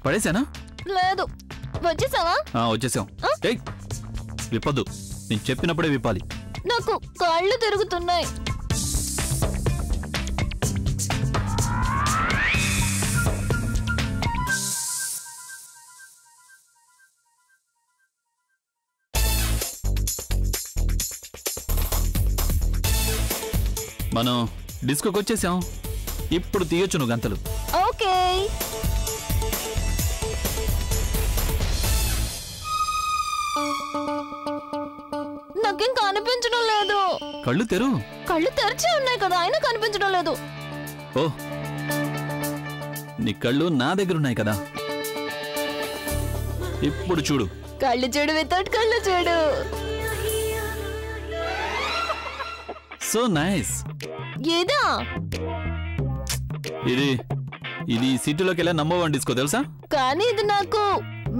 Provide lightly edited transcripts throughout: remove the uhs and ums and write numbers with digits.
పడేసానా? లేదు. వచ్చేసావా? వచ్చేసాం. విప్పద్దు, నేను చెప్పినప్పుడే విప్పాలి. నాకు కాళ్ళు తిరుగుతున్నాయి. మనం డిస్కోకి వచ్చేసాం. ఇప్పుడు తీయొచ్చు నువ్వు గంతలు. ఓకే. నాకేం కనిపించడం లేదు. కళ్ళు తెరు. కళ్ళు తెరిచే ఉన్నాయి కదా, అయినా కనిపించడం లేదు. ఓ, నీ కళ్ళు నా దగ్గర ఉన్నాయి కదా. ఇప్పుడు చూడు. కళ్ళు చూడు, వితౌట్ కళ్ళు చూడు. So nice. ఏదా? ఇది సిటీలోకి వెళ్ళా నంబర్ 1 డిస్కో తెలుసా? కానీ ఇది నాకు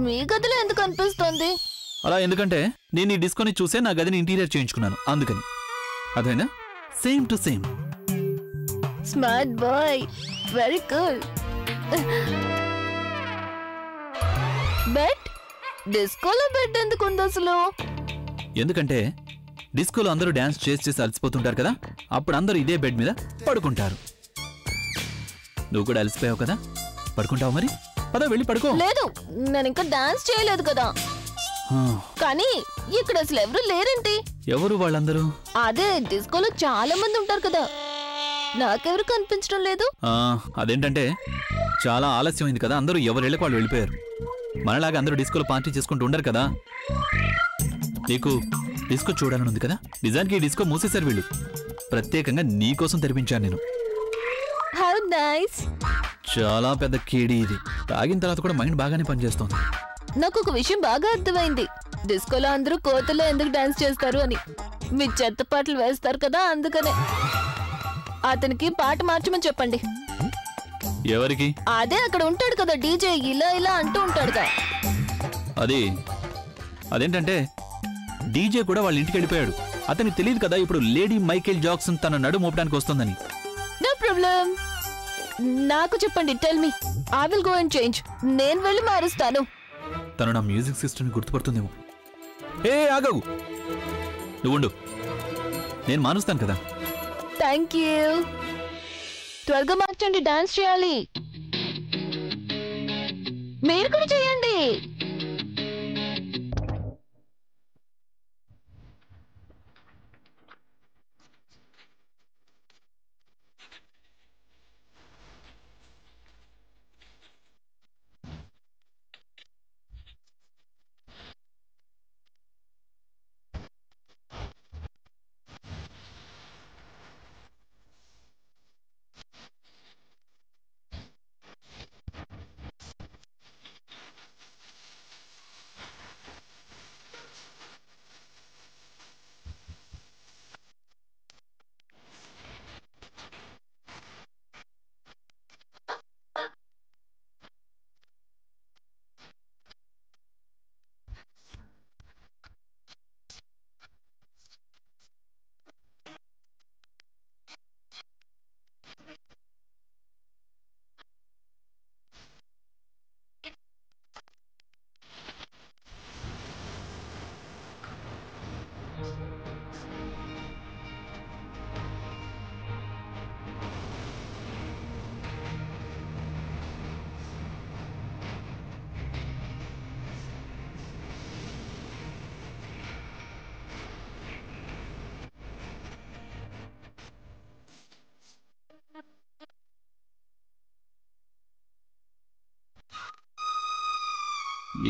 మీ గదిలో ఎందుకు అనిపిస్తుంది? అలా ఎందుకంటే నేను ఈ డిస్కోని చూసే నా గదిని ఇంటీరియర్ చేయించుకున్నాను, అందుకని. అదేనా? Same to same. Smart boy, very cool. Bed? డిస్కోలో బెడ్ ఎందుకు ఉంది అసలు? ఎందుకంటే డిస్కోలో అందరూ డాన్స్ చేసి అలసిపోతుంటారు కదా, అప్పుడు అందరూ ఇదే బెడ్ మీద పడుకుంటారు. నువ్వు కూడా అలసిపోయావు కదా, పడుకుంటావు. మరి పద వెళ్ళి పడుకో. లేదు, నేను ఇంకా డాన్స్ చేయలేదు కదా. కానీ ఇక్కడ అసలు ఎవరు లేరేంటి? ఎవరు వాళ్ళందరూ? అదే డిస్కోలో చాలా మంది ఉంటారు కదా, నాకెవరు కనిపించడం లేదు. అదేంటంటే చాలా ఆలస్యమైంది కదా, అందరూ ఎవరిళ్ళకి వాళ్ళు వెళ్ళిపోయారు. మనలాగా అందరూ డిస్కోలో పార్టీ చేసుకుంటూ ఉండరు కదా. నీకు డిస్కో చూడాలని ఉంది కదా, నిజానికి ఈ డిస్కో మూసేశారు వీళ్ళు. ప్రత్యేకంగా నీకోసం తెరిపించాను నేను. How nice. చాలా పెద్ద కేడీ ఇది. తాగిన తర్వాత కూడా మైండ్ బాగానే పనిచేస్తుంది. నాకు ఒక విషయం బాగా అర్థమైంది. డిస్కోలో అందరూ కోతలో ఎందుకు డాన్స్ చేస్తారు అని. మీ చెత్త పాటలు వేస్తారు కదా, అందుకనే. అతనికి పాట మార్చమని చెప్పండి. ఎవరికి? అదే అక్కడ ఉంటాడు కదా డీజే, ఇలా ఇలా అంటూ ఉంటాడుగా. అదేంటంటే డీజే కూడా వాళ్ళ ఇంటికి వెళ్ళిపోయాడు. అతనికి తెలియదు కదా ఇప్పుడు లేడీ మైకేల్ జాక్సన్ తన నడు మోపడానికి వస్తుందని. No problem. నాకు చెప్పండి, tell me, I will go and change. నేను వెళ్ళి మారుస్తాను. తను నా మ్యూజిక్ సిస్టమ్ ని గుర్తుపడుతుందేమో. ఆగవు, నువ్వుండు, నేను మారుస్తాను కదా. Thank you. త్వరగా మార్చండి, డాన్స్ చేయాలి. మీరు కూడా చేయండి.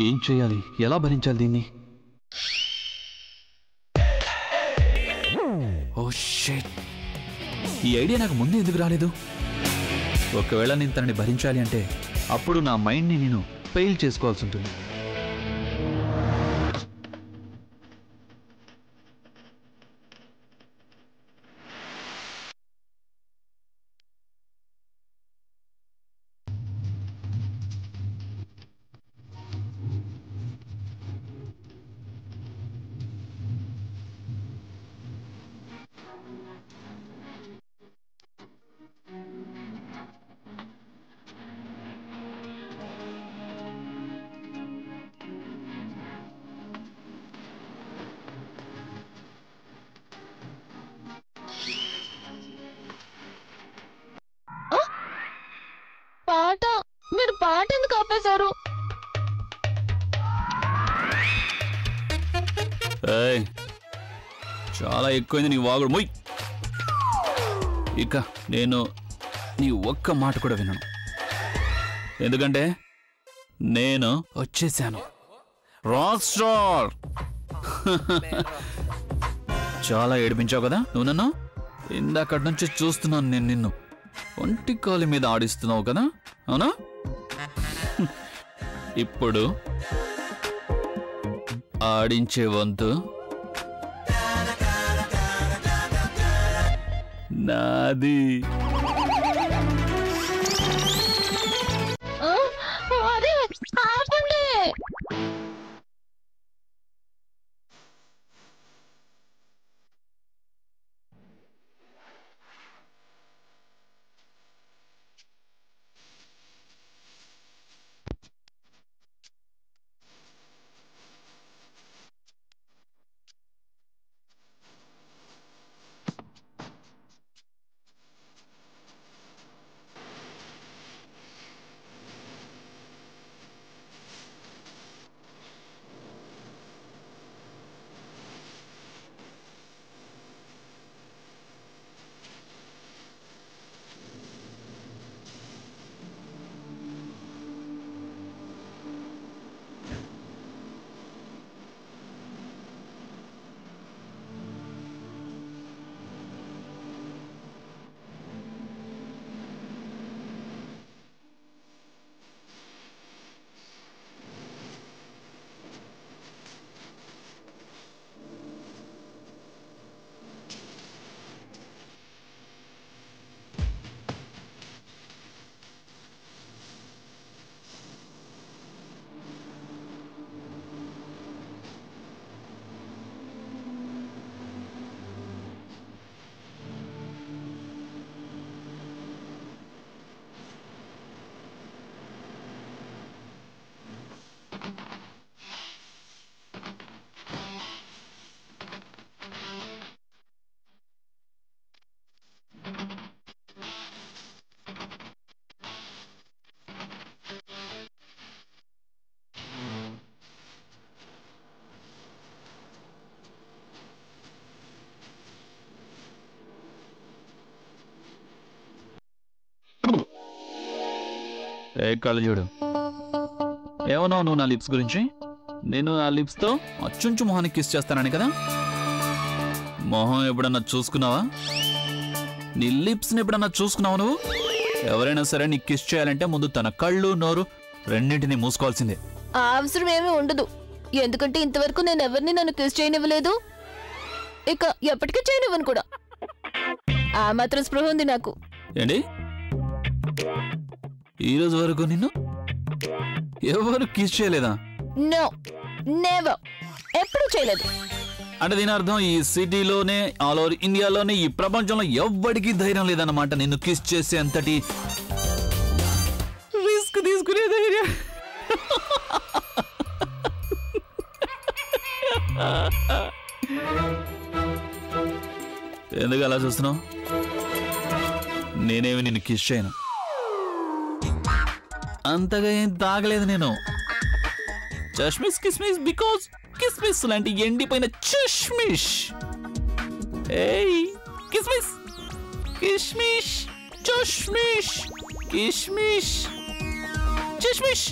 ఏం చేయాలి, ఎలా భరించాలి దీన్ని? ఓ షిట్, ఈ ఐడియా నాకు ముందే ఎందుకు రాలేదు? ఒకవేళ నేను తనని భరించాలి అంటే అప్పుడు నా మైండ్ని నేను ఫెయిల్ చేసుకోవాల్సి ఉంటుంది. ఏయ్, చాలా ఎక్కువైంది నీ వాగుడు. మొయ్. ఇక నేను నీ ఒక్క మాట కూడా వినను, ఎందుకంటే నేను వచ్చేసాను. Rock star. చాలా ఏడిపించావు కదా నువ్వు నన్ను. ఇందాకటి నుంచి చూస్తున్నాను నేను నిన్ను. ఒంటి కాలు మీద ఆడిస్తున్నావు కదా, అవునా? ఇప్పుడు ఆడించే వంతు నాది. కళ్ళు చూడు, ఏమన్నావు నువ్వు నా లిప్స్ గురించి? నేను ఆ లిప్స్తో అచ్చుంచు మొహానికి కిస్ చేస్తానని కదా. మొహం ఎప్పుడన్నా చూసుకున్నావా? నీ లిప్స్ని ఎప్పుడన్నా చూసుకున్నావు నువ్వు? ఎవరైనా సరే నీకు కిస్ చేయాలంటే ముందు తన కళ్ళు నోరు రెండింటినీ మూసుకోవాల్సిందే. ఆ అవసరం ఏమీ ఉండదు, ఎందుకంటే ఇంతవరకు నేను ఎవరిని నన్ను కిస్ చేయనివ్వలేదు, ఇక ఎప్పటికీ చేయనివ్వను కూడా. ఆ మాత్రం స్పృహ ఉంది నాకు. ఏంటి, ఈ రోజు వరకు నిన్ను ఎవరు కిస్ చేయలేదా? నో, నెవర్, ఎప్పుడు చేయలేదు. అంటే దీని అర్థం ఈ సిటీలోనే, ఆల్ ఓవర్ ఇండియాలోనే, ఈ ప్రపంచంలో ఎవ్వడికి ధైర్యం లేదన్నమాట నిన్ను కిస్ చేసే అంతటి రిస్క్ తీసుకునే ధైర్యం. ఎందుకు అలా చూస్తున్నావు? నేనేమి నిన్ను కిస్ చేయను, అంతగా ఏం తాగలేదు నేను. చష్మిష్ కిస్మిష్, బికాజ్ కిస్మిస్ లాంటి ఎండిపోయిన చష్మిష్. ఏయ్ కిస్మిస్, కిస్మిష్, చష్మిష్, కిస్మిష్, చష్మిష్,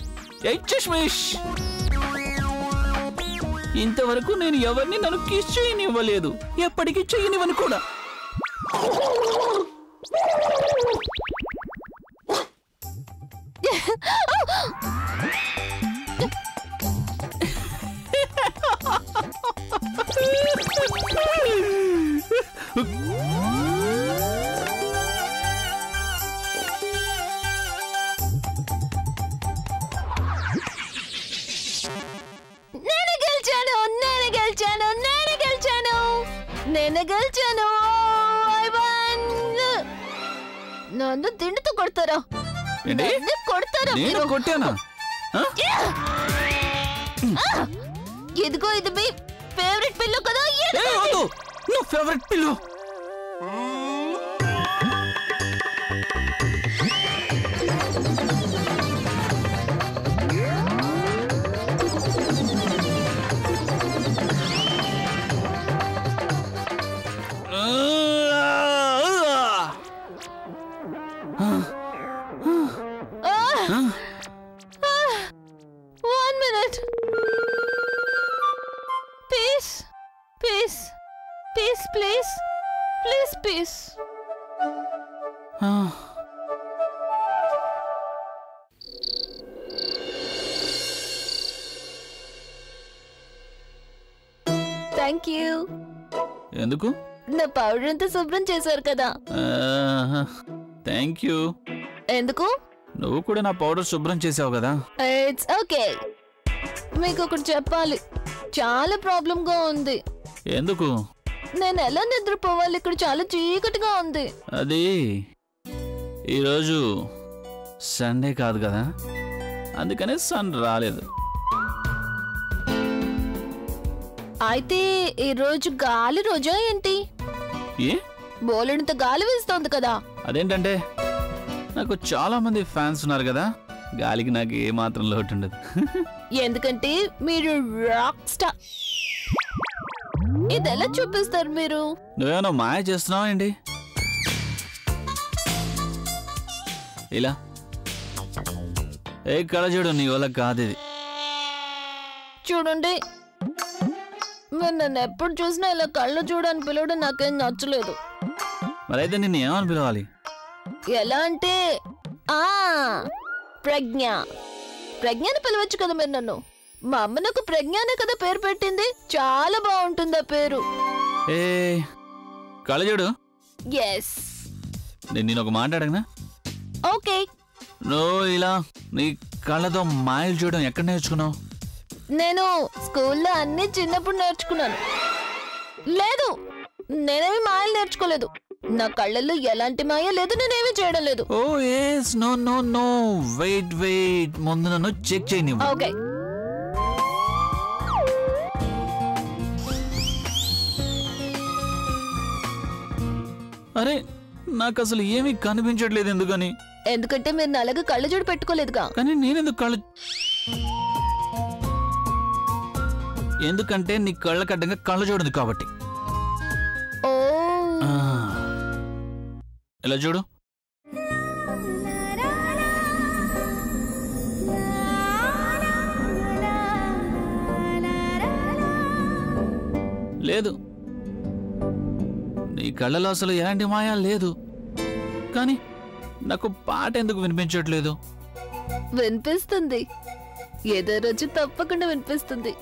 ఏయ్ చష్మిష్. ఇంతవరకు నేను ఎవరిని నన్ను కిస్ చేయనివ్వలేదు, ఎప్పటికీ చేయనివ్వను కూడా. నేనే గెలిచాను. నన్ను తిండితో కొడతారా? కొడతారా? నేను కొట్టానా? ఇదిగో ఇది మీ ఫేవరెట్ పిల్లో కదా. నువ్వు favourite pillow. Minute. Peace peace peace please please peace. Thank you. ఎందుకు? నా పౌడర్ అంతా శుభ్రం చేశారు కదా. Thank you. ఎందుకు? నువ్వు కూడా నా పౌడర్ శుభ్రం చేసావు కదా. It's okay. మీకు ఒకటి చెప్పాలి, చాలా ప్రాబ్లం గా ఉంది. ఎందుకు? నేను ఎలా నిద్రపోవాలి? ఇక్కడ చాలా చీకటిగా ఉంది. అది ఈరోజు సండే కాదు కదా, అందుకనే సన్ రాలేదు. అయితే ఈ రోజు గాలి రోజా ఏంటి? ఏ బోలెడంత గాలి వీస్తోంది కదా. అదేంటంటే నాకు చాలా మంది ఫ్యాన్స్ ఉన్నారు కదా, గాలికి నాకు ఏ మాత్రం లోటు ఉండదు. ఎందుకంటే మీరు రాక్ స్టార్. ఇది ఎలా చూపిస్తారు మీరు? నువ్వేమో మాయ చేస్తున్నావా ఏంటి? ఇలా ఏ కళ చూడు, నీ వల్ల కాదు ఇది. చూడండి, మీరు నన్ను ఎప్పుడు చూసినా ఇలా కళ్ళు చూడని పిలవడం నాకేం నచ్చలేదు. మరైతే నిన్ను ఏమని పిలవాలి? ఎలా అంటే ప్రజ్ఞ. ప్రజ్ఞని పిలవచ్చు కదా మీరు నన్ను. మా అమ్మ నాకు ప్రజ్ఞానే కదా పేరు పెట్టింది. చాలా బాగుంటుంది ఆ పేరు. ఏ కళ చూడు. ఎస్. నేను ఒక మాట అడగనా? ఓకే. నువ్వు ఇలా నీ కళ్ళతో మాయలు చూడడం ఎక్కడ నేర్చుకున్నావు? నేను స్కూల్లో అన్ని చిన్నప్పుడు నేర్చుకున్నాను. లేదు, నేనేమి మాయలు నేర్చుకోలేదు. నా కళ్ళల్లో ఎలాంటి మాయ లేదు, నేనేమి చేయడం లేదు. Oh yes. No no no, wait wait, ముందు నన్ను చెక్ చేయని. ఓకే. అరే నాకు అసలు ఏమీ కనిపించట్లేదు. ఎందుకని? ఎందుకంటే మీరు నల్లగా కళ్ళజోడు పెట్టుకోలేదుగా. కానీ నేనెందుకు కళ్ళు? ఎందుకంటే నీ కళ్ళ కడ్డంగా కళ్ళ చూడదు కాబట్టి. ఓ ఇలా చూడు. లేదు, నీ కళ్ళలో అసలు ఎలాంటి మాయా లేదు. కానీ నాకు పాట ఎందుకు వినిపించట్లేదు? వినిపిస్తుంది, ఏదో రోజు తప్పకుండా వినిపిస్తుంది.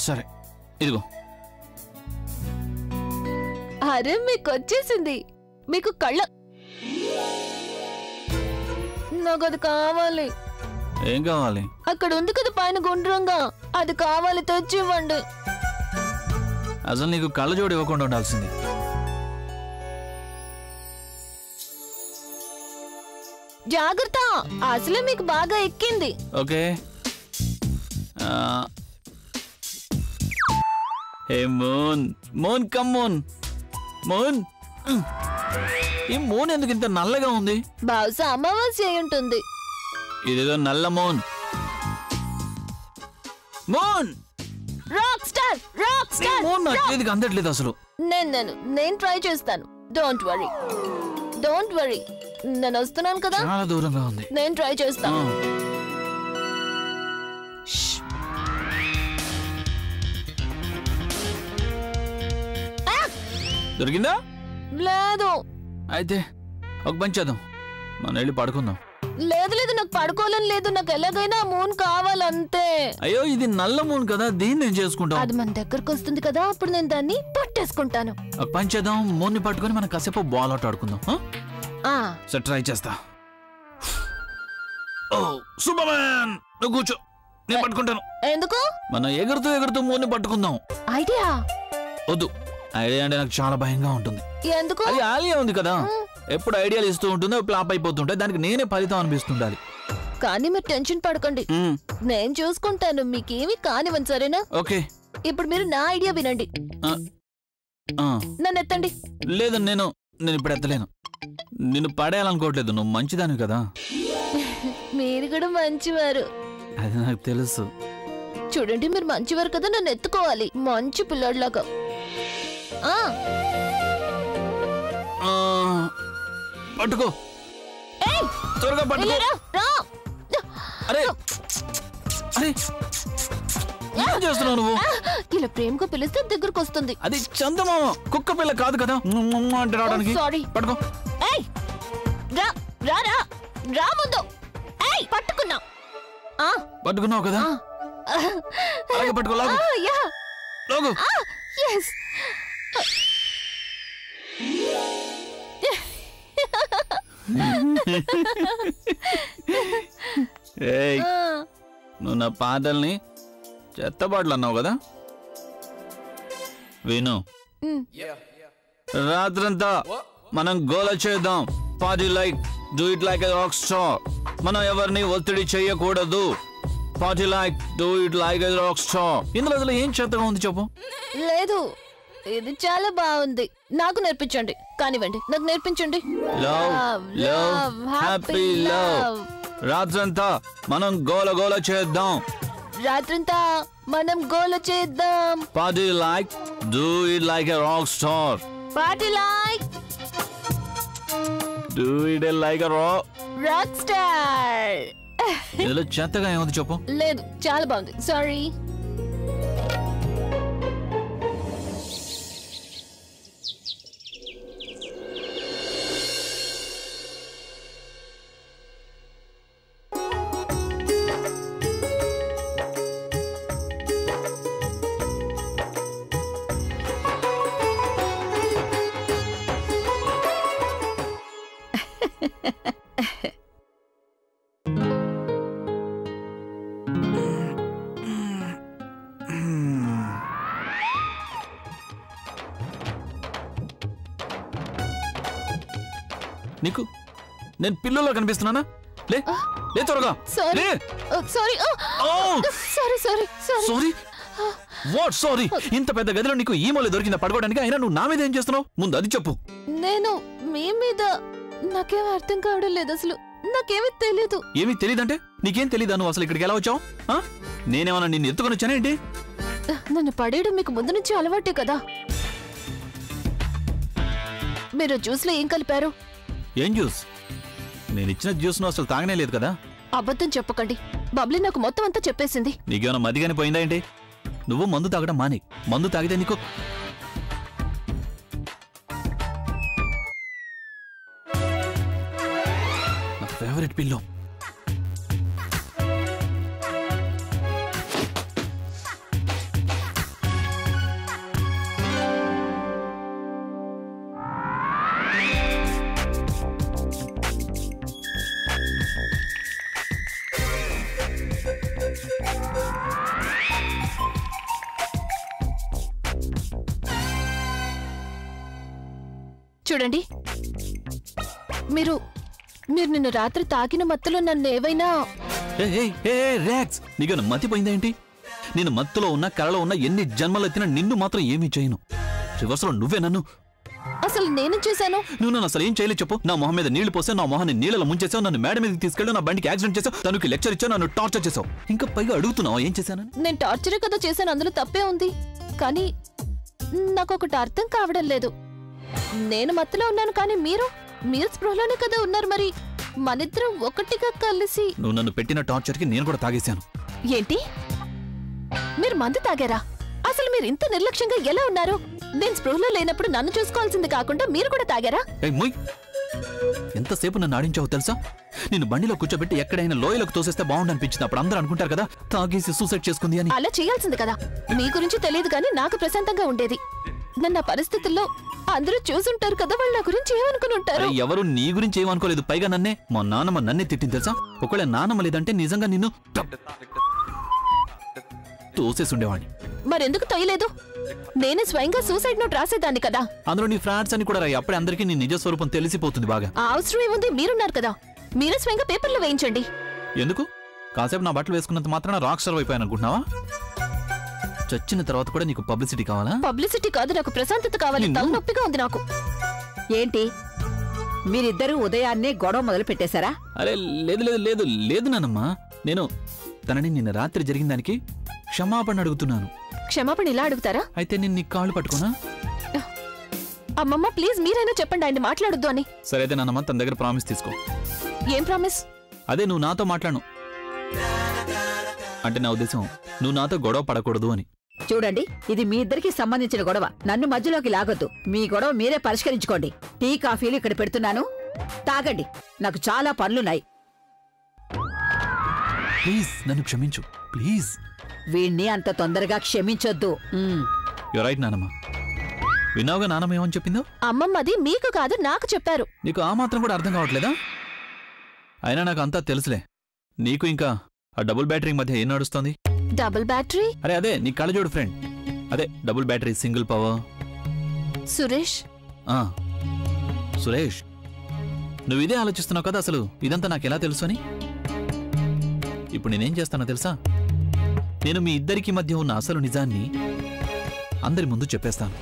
సరే ఇదిగో. అరే మీకు వచ్చేసింది. మీకు కళ్ళ. నాకు అది కావాలి. ఏం కావాలి? అక్కడ ఉంది కదా పైన గుండ్రంగా, అది కావాలి, తెచ్చి ఇవ్వండి. అసలు నీకు కళ్ళజోడు ఇవ్వకుండా ఉండాల్సింది. జాగ్రత్త, అసలే మీకు బాగా ఎక్కింది. Okay. Hey moon, moon come moon, moon. ఈ మూన్ ఎందుకు ఇంత నల్లగా ఉంది? బహుశా అమావాస్య అయి ఉంటుంది. ఇదేదో నల్ల moon. Moon rock star, rock star. Moon నా చేతికి అందట్లేదు అసలు. నేను ట్రై చేస్తాను. Don't worry, don't worry. నేను వస్తున్నాను కదా. చాలా దూరంగా ఉంది. నేను ట్రై చేస్తాను. దొరికిందా? లేదు. అయితే ఒక పని చేద్దాం, మనం వెళ్ళి పడుకుందాం. లేదు లేదు, నాకు పడుకోవాలని లేదు. నాకు ఎలాగైనా మూన్ కావాలంతే. అయ్యో ఇది నల్ల మూన్ కదా, దీన్ని నేను చేసుకుంటాం. అది మన దగ్గరకు వస్తుంది కదా, అప్పుడు నేను దాన్ని పట్టేసుకుంటాను. ఒక పని చేద్దాం, మూన్ ని పట్టుకొని మనం కాసేపు బాల్ అవుట్ ఆడుకుందాం. సరే ట్రై చేస్తా. ఓ సూపర్ మ్యాన్, నువ్వు కూర్చో, నేను పట్టుకుంటాను. ఎందుకు? మనం ఎగురుతూ ఎగురుతూ మూన్ ని పట్టుకుందాం. ఐడియా వద్దు, ఐడియా అంటే నాకు చాలా భయంగా ఉంటుంది. ఎందుకు? అది ఆలియా ఉంది కదా, ఎప్పుడు ఐడియాలు ఇస్తూ ఉంటుందో ఫ్లాప్ అయిపోతుంటాయి, దానికి నేనే ఫలితం అనిపిస్తుండాలి. కానీ మీరు టెన్షన్ పడకండి, నేను చూసుకుంటాను. మీకేమి కానివ్వండి, సరేనా? ఓకే. ఇప్పుడు మీరు నా ఐడియా వినండి. నన్ను ఎత్తండి. లేదు, నేను ఇప్పుడు ఎత్తలేను. నిన్ను పడేయాలనుకోవట్లేదు, నువ్వు మంచిదానివి కదా. మీరు కూడా మంచివారు. అది నాకు తెలుసు. చూడండి, మీరు మంచివారు కదా, నన్ను ఎత్తుకోవాలి మంచి పిల్లాడిలాగా. పట్టుకో, త్వరగా పట్టుకో. రా. అరే అరే ఏం చేస్తున్నావు నువ్వు? ఇలా ప్రేమగా పిలిస్తే దగ్గరకు వస్తుంది. అది చందమామ, కుక్క పిల్ల కాదు కదా అంటే రావడానికి. సారీ. పట్టుకో. ఏయ్ రా రా రా రా ముందు. ఏయ్ పట్టుకున్నా. పట్టుకున్నావు కదా, అలాగే పట్టుకో. లాగు యా లాగు. yes. ఏయ్ నువ్వు నా పాటల్ని చెత్తబాట్లు అన్నావు కదా. విను, రాత్రంతా మనం గోల చేద్దాం. Party like do it like a rock star. మనం ఎవరిని ఒత్తిడి చేయకూడదు. Party like do it like a rock star. ఇందులో అసలు ఏం చెత్తగా ఉంది చెప్పు. లేదు, ఇది చాలా బాగుంది. నాకు నేర్పించండి. కానివ్వండి, నాకు నేర్పించండి. Love love happy love. రాత్రంతా మనం గోల గోల చేద్దాం. రాత్రంతా మనం గోల చేద్దాం. Party like do it like a rock star. Party like do it like a rock star. ఇందులో చెత్తగా ఏముంది చెప్పు. లేదు, చాలా బాగుంది. సారీ. నీకు నేను పిల్లలో కనిపిస్తున్నానా? లే లే త్వరగా. Sorry sorry sorry sorry sorry. What sorry? ఇంత పెద్ద గదిలో నీకు ఈ మూల దొరికిందా పడుకోవడానికి? అయినా నువ్వు నా మీద ఏం చేస్తున్నావు? ముందు అది చెప్పు. నేను మీ మీద నాకేం అర్థం కావడం లేదు. అసలు నాకేమీ తెలీదు. ఏమీ తెలీదంటే నీకేం తెలీదా? నువ్వు అసలు ఇక్కడికి ఎలా వచ్చావు? నేనేమన్నా నిన్ను ఎత్తుకొని వచ్చానా ఏంటి? నన్ను పడేయడం మీకు ముందు నుంచి అలవాటే కదా. మీరు జ్యూస్లో ఏం కలిపారు? ఏం జ్యూస్? నేను ఇచ్చిన జ్యూస్ ను అసలు తాగనే లేదు కదా. అబద్ధం చెప్పకండి. బబ్లీ నాకు మొత్తం అంతా చెప్పేసింది. నీకేమైనా మదిగానే పోయిందా ఏంటి? నువ్వు మందు తాగడం మాని. మందు తాగితే నీకు నా ఫేవరెట్ పిల్లో. చూడండి, మీరు నిన్న రాత్రి తాగిన మత్తులో నన్ను ఏవైనా రిలాక్స్. నీకు మతిపోయిందా ఏంటి? నేను మత్తులో ఉన్నా కలలో ఉన్నా ఎన్ని జన్మలు ఎత్తినా నిన్ను మాత్రం ఏమీ చేయను. రివర్స్ లో నువ్వే నన్ను. అసలు నేనేం చేశాను? నువ్వు నన్ను అసలు ఏం చేయలేదు చెప్పు. నా మొహం మీద నీళ్లు పోసావు, నా మొహాన్ని నీళ్ళలో ముంచేసావు, నన్ను మేడ మీదకి తీసుకెళ్ళి నా బండికి యాక్సిడెంట్ చేసావు, తనకి లెక్చర్ ఇచ్చావు, నన్ను టార్చర్ చేసావు. ఇంకా పైగా అడుగుతున్నావు ఏం చేశానని? నేను టార్చరే కదా చేశాను, అందులో తప్పే ఉంది. కానీ నాకు ఒకటి అర్థం కావడం లేదు. నేను మత్తులో ఉన్నాను, కానీ మీరు స్పృహలోనే కదా ఉన్నారు. మరి మనిద్దరం ఒకటిగా కలిసి. నువ్వు నన్ను పెట్టిన టార్చర్ కి నేను కూడా తాగేశాను. ఏంటి? మీరు మందు తాగారా? అసలు మీరు ఇంత నిర్లక్ష్యంగా ఎలా ఉన్నారు? నేను స్పృహలో లేనప్పుడు నన్ను చూసుకోవాల్సింది కాకుండా మీరు కూడా తాగారా? ఎంతసేపు నన్ను ఆడించావు తెలుసా? నేను బండిలో కూర్చోబెట్టి ఎక్కడైనా లోయలకు తోసేస్తే బాగుండనిపించింది. అప్పుడు అందరూ అనుకుంటారు కదా తాగేసి సూసైడ్ చేసుకుంది అని. అలా చేయాల్సింది కదా. మీ గురించి తెలియదు కానీ నాకు ప్రశాంతంగా ఉండేది. నన్ను ఆ పరిస్థితుల్లో అందరూ చూసుంటారు కదా, వాళ్ళ గురించి ఏమనుకుని ఉంటారు? ఎవరు నీ గురించి ఏమనుకోలేదు. పైగా మా నాన్నమ్మ నన్నే తిట్టింది తెలుసా? ఒకవేళ నాన్నమ్మ లేదంటే నిజంగా నిన్ను తోసేసి ఉండేవాడిని. మరెందుకు తొయ్యలేదు? నేనే స్వయంగా సూసైడ్ నోట్ రాసేదాన్ని కదా. అందులో నీ ఫ్రాండ్స్ అని కూడా రాయి. అప్పుడే అందరికీ నీ నిజ స్వరూపం తెలిసిపోతుంది. బాగా అవసరం ఏముంది? మీరున్నారు కదా, మీరే స్వయంగా పేపర్లో వేయించండి. ఎందుకు? కాసేపు నా బట్టలు వేసుకున్నంత మాత్రాన రాక్ స్టార్ అయిపోయాను అనుకుంటున్నావా? చచ్చిన తర్వాత కూడా నీకు పబ్లిసిటీ కావాలా? పబ్లిసిటీ కాదు, నాకు ప్రశాంతత కావాలి. తలనొప్పిగా ఉంది నాకు. ఏంటి మీరిద్దరూ ఉదయాన్నే గొడవ మొదలు పెట్టేశారా? అరే లేదు లేదు లేదు లేదు నానమ్మా. నేను తనని నిన్న రాత్రి జరిగిన దానికి క్షమాపణ అడుగుతున్నాను. క్షమాపణ ఇలా అడుగుతారా? అయితే నేను నీ కాళ్ళు పట్టుకున్నా? అమ్మమ్మ ప్లీజ్ మీరైనా చెప్పండి ఆయన్ని మాట్లాడొద్దు అని. సరే అయితే నానమ్మ తన దగ్గర ప్రామిస్ తీసుకో. ఏం ప్రామిస్? అదే నువ్వు నాతో మాట్లాడు. అంటే నా ఉద్దేశం నువ్వు నాతో గొడవ పడకూడదు అని. చూడండి, ఇది మీ ఇద్దరికి సంబంధించిన గొడవ. నన్ను మధ్యలోకి లాగొద్దు. మీ గొడవ మీరే పరిష్కరించుకోండి. టీ కాఫీలు ఇక్కడ పెడుతున్నాను, తాగండి. నాకు చాలా పనులున్నాయి. ప్లీజ్ నన్ను క్షమించు, ప్లీజ్. వీణ్ణి అంత తొందరగా క్షమించొద్దు. యు రైట్ నానమ్మ. విన్నావుగా నానమ్మ ఏమని చెప్పిందో? అమ్మమ్మది మీకు కాదు నాకు చెప్పారు. నీకు ఆ మాత్రం కూడా అర్థం కావట్లేదా? అయినా నాకు అంతా తెలుసులే. నీకు ఇంకా ఆ డబుల్ బ్యాటరీ మధ్య ఏం నడుస్తోంది? Double battery? అదే నీ కళ్ళజోడు ఫ్రెండ్. అదే double battery single power. Suresh. Suresh, నువ్వు ఇదే ఆలోచిస్తున్నావు కదా. అసలు ఇదంతా నాకెలా తెలుసు అని. ఇప్పుడు నేనేం చేస్తానో తెలుసా? నేను మీ ఇద్దరికి మధ్య ఉన్న అసలు నిజాన్ని అందరి ముందు చెప్పేస్తాను.